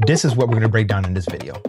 This is what we're gonna break down in this video.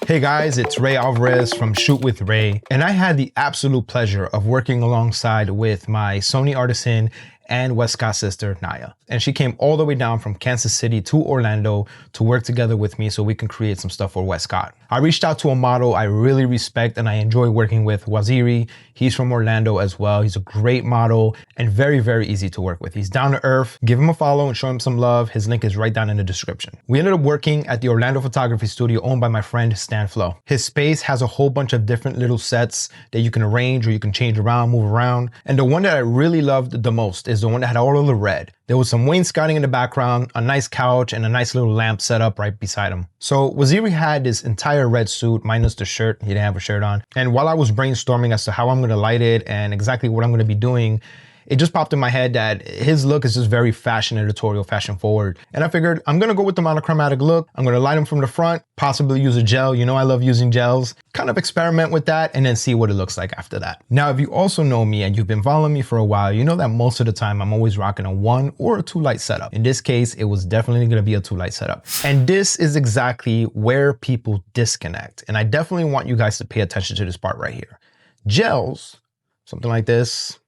Hey guys, it's Ray Alvarez from Shoot with Ray, and I had the absolute pleasure of working alongside with my Sony Artisan and Westcott sister, Niah. And she came all the way down from Kansas City to Orlando to work together with me so we can create some stuff for Westcott. I reached out to a model I really respect and I enjoy working with, Waziri. He's from Orlando as well. He's a great model and very, very easy to work with. He's down to earth. Give him a follow and show him some love. His link is right down in the description. We ended up working at the Orlando photography studio owned by my friend, StanFlo. His space has a whole bunch of different little sets that you can arrange or you can change around, move around. And the one that I really loved the most is the one that had all of the red. There was some wainscoting in the background, a nice couch, and a nice little lamp set up right beside him. So Waziri had this entire red suit minus the shirt. He didn't have a shirt on. And while I was brainstorming as to how I'm gonna light it and exactly what I'm gonna be doing, it just popped in my head that his look is just very fashion editorial, fashion forward. And I figured I'm gonna go with the monochromatic look. I'm gonna light him from the front, possibly use a gel. You know I love using gels. Kind of experiment with that and then see what it looks like after that. Now, if you also know me and you've been following me for a while, you know that most of the time I'm always rocking a 1 or a 2 light setup. In this case, it was definitely gonna be a 2 light setup. And this is exactly where people disconnect. And I definitely want you guys to pay attention to this part right here. Gels, something like this,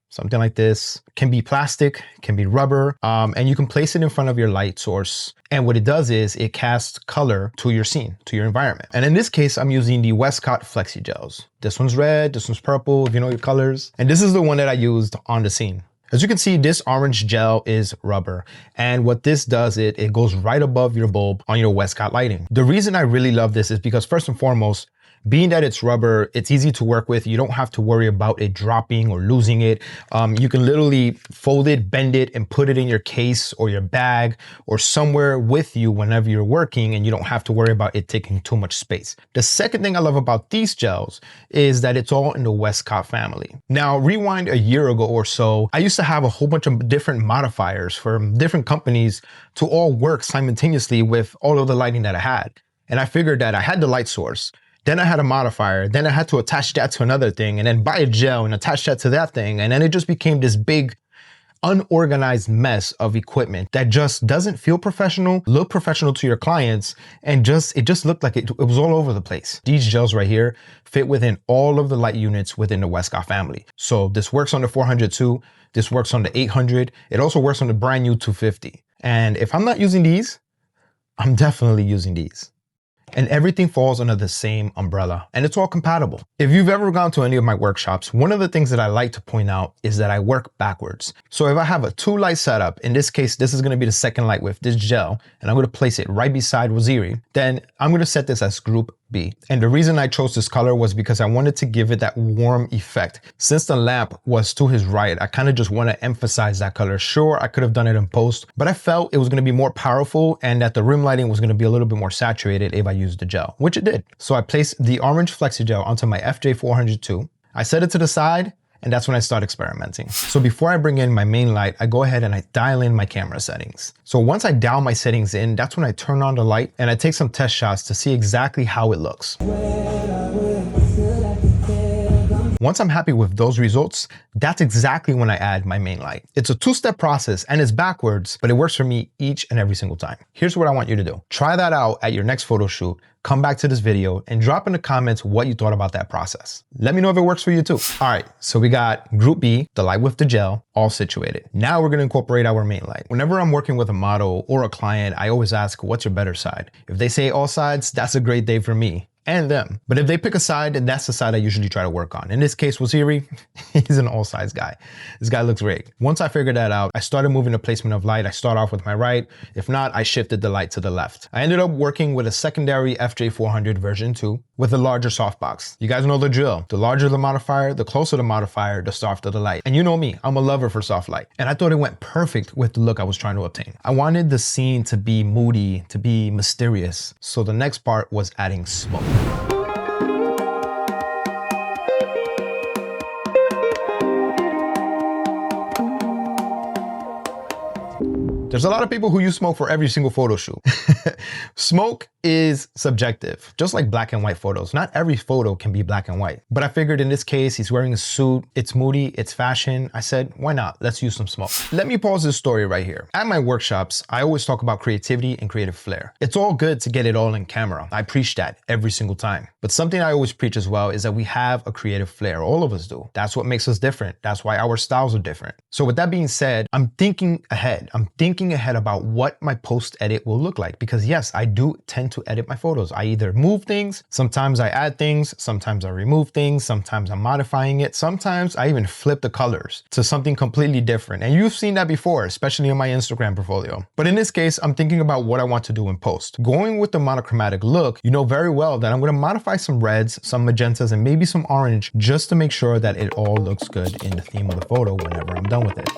can be plastic, can be rubber, and you can place it in front of your light source. And what it does is it casts color to your scene, to your environment. And in this case, I'm using the Westcott Flexigels. This one's red, this one's purple, if you know your colors. And this is the one that I used on the scene. As you can see, this orange gel is rubber. And what this does, it goes right above your bulb on your Westcott lighting. The reason I really love this is because first and foremost, being that it's rubber, it's easy to work with. You don't have to worry about it dropping or losing it. You can literally fold it, bend it, and put it in your case or your bag or somewhere with you whenever you're working, and you don't have to worry about it taking too much space. The second thing I love about these gels is that it's all in the Westcott family. Now, rewind a year ago or so, I used to have a whole bunch of different modifiers from different companies to all work simultaneously with all of the lighting that I had. And I figured that I had the light source, then I had a modifier, then I had to attach that to another thing and then buy a gel and attach that to that thing. And then it just became this big unorganized mess of equipment that just doesn't feel professional, look professional to your clients, and it just looked like it was all over the place. These gels right here fit within all of the light units within the Westcott family. So this works on the 400 too, this works on the 800, it also works on the brand new 250. And if I'm not using these, I'm definitely using these. And everything falls under the same umbrella and it's all compatible. If you've ever gone to any of my workshops, one of the things that I like to point out is that I work backwards. So if I have a 2 light setup, in this case, this is gonna be the second light with this gel, and I'm gonna place it right beside Waziri, then I'm gonna set this as group B. And the reason I chose this color was because I wanted to give it that warm effect. Since the lamp was to his right, I kind of just want to emphasize that color. Sure, I could have done it in post, but I felt it was going to be more powerful and that the rim lighting was going to be a little bit more saturated if I used the gel, which it did. So I placed the orange Flexigel onto my FJ400ii. I set it to the side, and that's when I start experimenting. So before I bring in my main light, I go ahead and I dial in my camera settings. So once I dial my settings in, that's when I turn on the light and I take some test shots to see exactly how it looks. Once I'm happy with those results, that's exactly when I add my main light. It's a 2-step process and it's backwards, but it works for me each and every single time. Here's what I want you to do. Try that out at your next photo shoot, come back to this video and drop in the comments what you thought about that process. Let me know if it works for you too. All right, so we got group B, the light with the gel, all situated. Now we're gonna incorporate our main light. Whenever I'm working with a model or a client, I always ask, what's your better side? If they say all sides, that's a great day for me and them. But if they pick a side, then that's the side I usually try to work on. In this case, Waziri, he's an all sides guy. This guy looks great. Once I figured that out, I started moving the placement of light. I start off with my right. If not, I shifted the light to the left. I ended up working with a secondary FJ400 version 2 with a larger softbox. You guys know the drill. The larger the modifier, the closer the modifier, the softer the light. And you know me, I'm a lover for soft light. And I thought it went perfect with the look I was trying to obtain. I wanted the scene to be moody, to be mysterious. So the next part was adding smoke. There's a lot of people who use smoke for every single photo shoot. Smoke is subjective, just like black and white photos. Not every photo can be black and white. But I figured in this case, he's wearing a suit, it's moody, it's fashion. I said, why not? Let's use some smoke. Let me pause this story right here. At my workshops, I always talk about creativity and creative flair. It's all good to get it all in camera. I preach that every single time. But something I always preach as well is that we have a creative flair. All of us do. That's what makes us different. That's why our styles are different. So with that being said, I'm thinking ahead. I'm thinking ahead about what my post edit will look like, because yes, I do tend to edit my photos. I either move things, sometimes I add things, sometimes I remove things, sometimes I'm modifying it, sometimes I even flip the colors to something completely different. And you've seen that before, especially on my Instagram portfolio. But in this case, I'm thinking about what I want to do in post. Going with the monochromatic look, you know very well that I'm going to modify some reds, some magentas, and maybe some orange just to make sure that it all looks good in the theme of the photo whenever I'm done with it.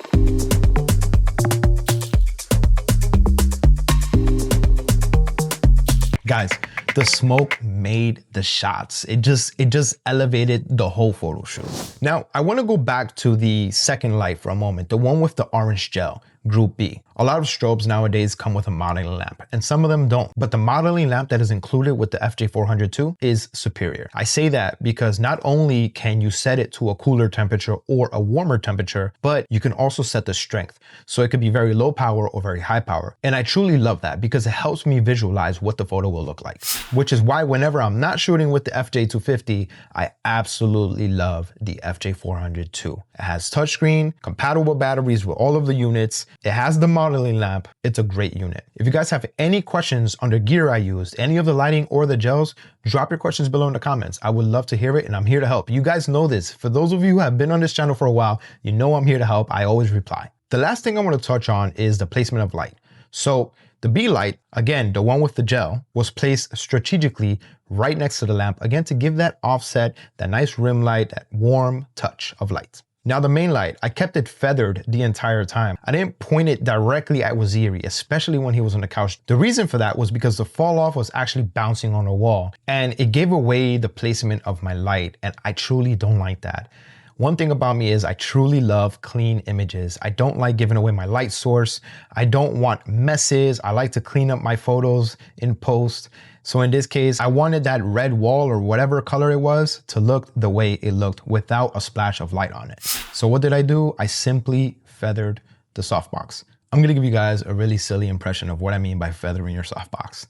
Guys, the smoke made the shots. It just elevated the whole photo shoot. Now, I want to go back to the second light for a moment, the one with the orange gel, Group B. A lot of strobes nowadays come with a modeling lamp, and some of them don't. But the modeling lamp that is included with the FJ400ii is superior. I say that because not only can you set it to a cooler temperature or a warmer temperature, but you can also set the strength. So it could be very low power or very high power. And I truly love that because it helps me visualize what the photo will look like. Which is why whenever I'm not shooting with the FJ250, I absolutely love the FJ400ii. It has touchscreen, compatible batteries with all of the units. It has the modeling lamp. It's a great unit. If you guys have any questions on the gear I used, any of the lighting or the gels, drop your questions below in the comments. I would love to hear it, and I'm here to help. You guys know this. For those of you who have been on this channel for a while, you know I'm here to help. I always reply. The last thing I want to touch on is the placement of light. So the B light, again, the one with the gel, was placed strategically right next to the lamp, again, to give that offset, that nice rim light, that warm touch of light. Now the main light, I kept it feathered the entire time. I didn't point it directly at Waziri, especially when he was on the couch. The reason for that was because the fall off was actually bouncing on the wall, and it gave away the placement of my light, and I truly don't like that. One thing about me is I truly love clean images. I don't like giving away my light source. I don't want messes. I like to clean up my photos in post. So in this case, I wanted that red wall or whatever color it was to look the way it looked without a splash of light on it. So what did I do? I simply feathered the softbox. I'm gonna give you guys a really silly impression of what I mean by feathering your softbox.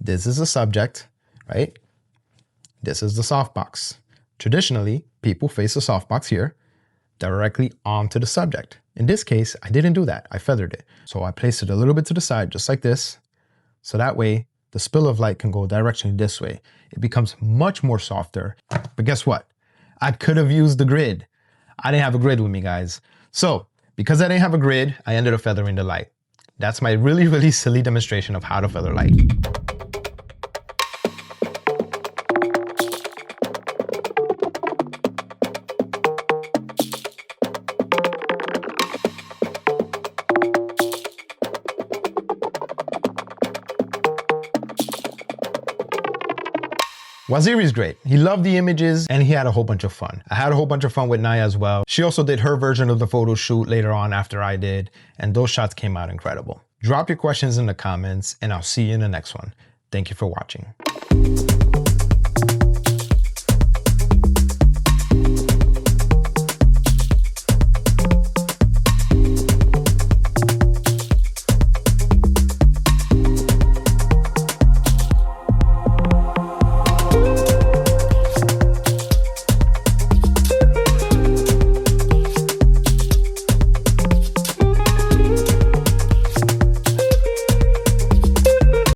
This is the subject, right? This is the softbox. Traditionally, people face the softbox here directly onto the subject. In this case, I didn't do that. I feathered it. So I placed it a little bit to the side, just like this. So that way, the spill of light can go directionally this way. It becomes much more softer. But guess what? I could have used the grid. I didn't have a grid with me, guys. So because I didn't have a grid, I ended up feathering the light. That's my really, really silly demonstration of how to feather light. Waziri's great. He loved the images and he had a whole bunch of fun. I had a whole bunch of fun with Niah as well. She also did her version of the photo shoot later on after I did, and those shots came out incredible. Drop your questions in the comments and I'll see you in the next one. Thank you for watching.